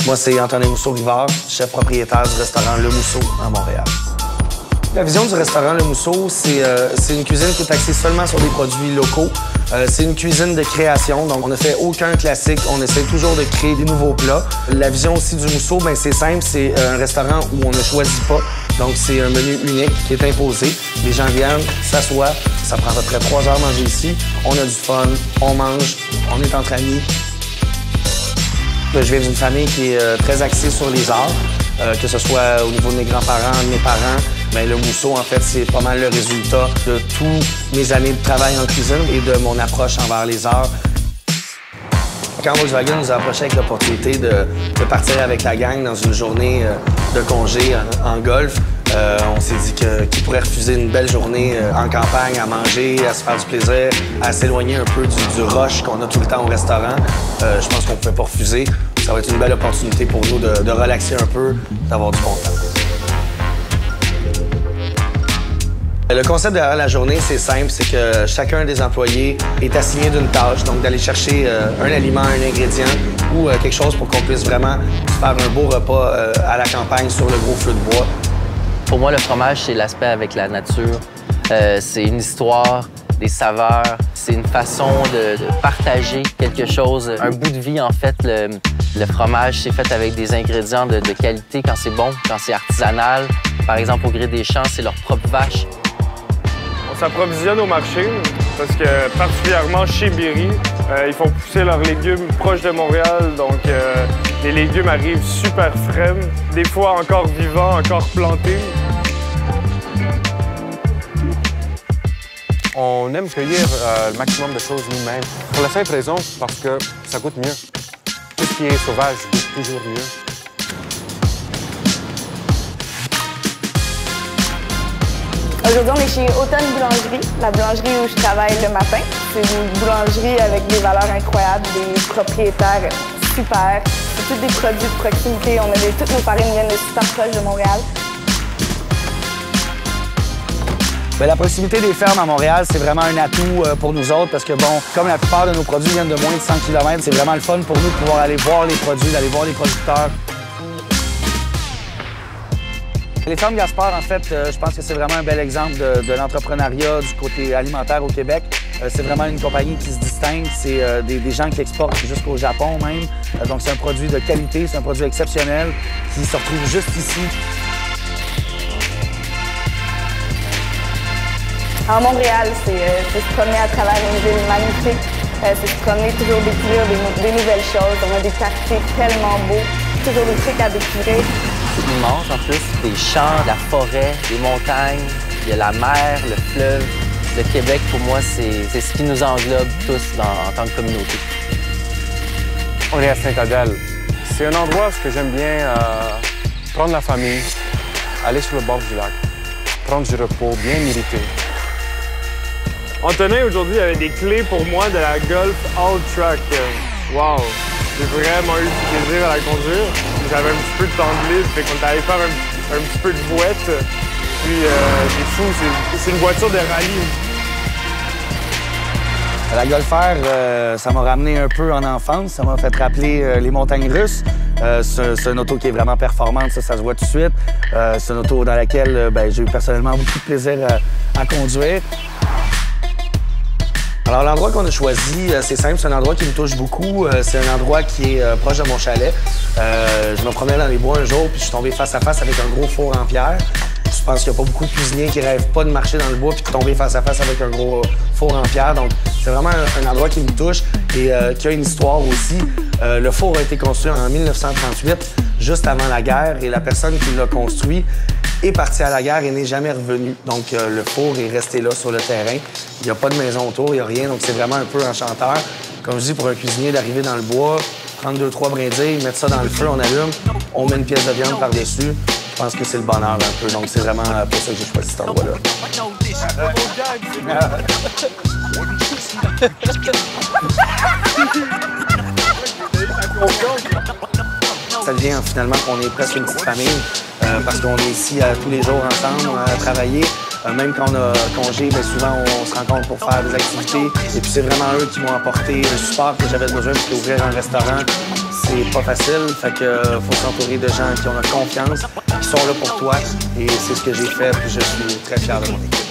Moi, c'est Antonin Mousseau-Rivard, chef propriétaire du restaurant Le Mousseau à Montréal. La vision du restaurant Le Mousseau, c'est une cuisine qui est axée seulement sur des produits locaux. C'est une cuisine de création, donc on ne fait aucun classique. On essaie toujours de créer des nouveaux plats. La vision aussi du Mousseau, ben c'est simple, c'est un restaurant où on ne choisit pas. Donc c'est un menu unique qui est imposé. Les gens viennent, s'assoient, ça prend à peu près 3 heures manger ici. On a du fun, on mange, on est entre amis. Je viens d'une famille qui est très axée sur les arts, que ce soit au niveau de mes grands-parents, de mes parents. Bien, le Mousseau, en fait, c'est pas mal le résultat de tous mes années de travail en cuisine et de mon approche envers les arts. Quand Volkswagen nous a approché avec l'opportunité de partir avec la gang dans une journée de congé en golf, on s'est dit qu'ils pourraient refuser une belle journée en campagne, à manger, à se faire du plaisir, à s'éloigner un peu du rush qu'on a tout le temps au restaurant. Je pense qu'on ne pouvait pas refuser. Ça va être une belle opportunité pour nous de relaxer un peu, d'avoir du bon temps. Le concept derrière la journée, c'est simple, c'est que chacun des employés est assigné d'une tâche, donc d'aller chercher un aliment, un ingrédient ou quelque chose pour qu'on puisse vraiment faire un beau repas à la campagne sur le gros feu de bois. Pour moi, le fromage, c'est l'aspect avec la nature. C'est une histoire, des saveurs. C'est une façon de partager quelque chose, un bout de vie, en fait. Le fromage, c'est fait avec des ingrédients de qualité quand c'est bon, quand c'est artisanal. Par exemple, au Gré des Champs, c'est leur propre vache. On s'approvisionne au marché parce que, particulièrement chez Berry, ils font pousser leurs légumes proches de Montréal, donc les légumes arrivent super frais, des fois encore vivants, encore plantés. On aime cueillir le maximum de choses nous-mêmes, pour la simple raison parce que ça goûte mieux. Tout ce qui est sauvage goûte toujours mieux. Aujourd'hui, on est chez Automne Boulangerie, la boulangerie où je travaille le matin. C'est une boulangerie avec des valeurs incroyables, des propriétaires super. C'est tous des produits de proximité. Toutes nos farines viennent de super proches de Montréal. Bien, la proximité des fermes à Montréal, c'est vraiment un atout pour nous autres parce que, bon, comme la plupart de nos produits viennent de moins de 100 km, c'est vraiment le fun pour nous de pouvoir aller voir les produits, d'aller voir les producteurs. Les fermes Gaspard, en fait, je pense que c'est vraiment un bel exemple de l'entrepreneuriat du côté alimentaire au Québec. C'est vraiment une compagnie qui se distingue. C'est des gens qui exportent jusqu'au Japon même. Donc, c'est un produit de qualité, c'est un produit exceptionnel qui se retrouve juste ici. À Montréal, c'est se promener à travers une ville magnifique. C'est se promener, toujours découvrir des nouvelles choses. On a des quartiers tellement beaux, toujours des trucs à découvrir. C'est immense en plus, des champs, de la forêt, des montagnes, il y a la mer, le fleuve. Le Québec, pour moi, c'est ce qui nous englobe tous en tant que communauté. On est à Sainte-Adèle. C'est un endroit où j'aime bien prendre la famille, aller sur le bord du lac, prendre du repos bien mérité. Antonin, aujourd'hui, avait des clés pour moi de la Golf All-Track. Wow! J'ai vraiment eu du plaisir à la conduire. J'avais un petit peu de temps de libre, fait qu'on est allé faire un petit peu de bouette. Puis, c'est fou, c'est une voiture de rallye. La Golf R, ça m'a ramené un peu en enfance. Ça m'a fait rappeler les montagnes russes. C'est une auto qui est vraiment performante, ça se voit tout de suite. C'est une auto dans laquelle j'ai eu personnellement beaucoup de plaisir à conduire. Alors, l'endroit qu'on a choisi, c'est simple, c'est un endroit qui me touche beaucoup. C'est un endroit qui est proche de mon chalet. Je me promenais dans les bois un jour, puis je suis tombé face à face avec un gros four en pierre. Je pense qu'il n'y a pas beaucoup de cuisiniers qui rêvent pas de marcher dans le bois puis de tomber face à face avec un gros four en pierre. Donc, c'est vraiment un endroit qui me touche et qui a une histoire aussi. Le four a été construit en 1938, juste avant la guerre, et la personne qui l'a construit est parti à la guerre et n'est jamais revenu. Donc, le four est resté là sur le terrain. Il n'y a pas de maison autour, il n'y a rien. Donc, c'est vraiment un peu enchanteur. Comme je dis, pour un cuisinier, d'arriver dans le bois, prendre 2-3 brindilles, mettre ça dans le feu, on allume, on met une pièce de viande par-dessus. Je pense que c'est le bonheur un peu. Donc, c'est vraiment pour ça que j'ai choisi cet endroit-là. Ça devient finalement qu'on est presque une petite famille parce qu'on est ici tous les jours ensemble à travailler. Même quand on a congé, bien souvent, on se rencontre pour faire des activités. Et puis, c'est vraiment eux qui m'ont apporté le support que j'avais besoin parce qu'ouvrir un restaurant, c'est pas facile. Fait que faut s'entourer de gens qui ont notre confiance, qui sont là pour toi. Et c'est ce que j'ai fait, puis je suis très fier de mon équipe.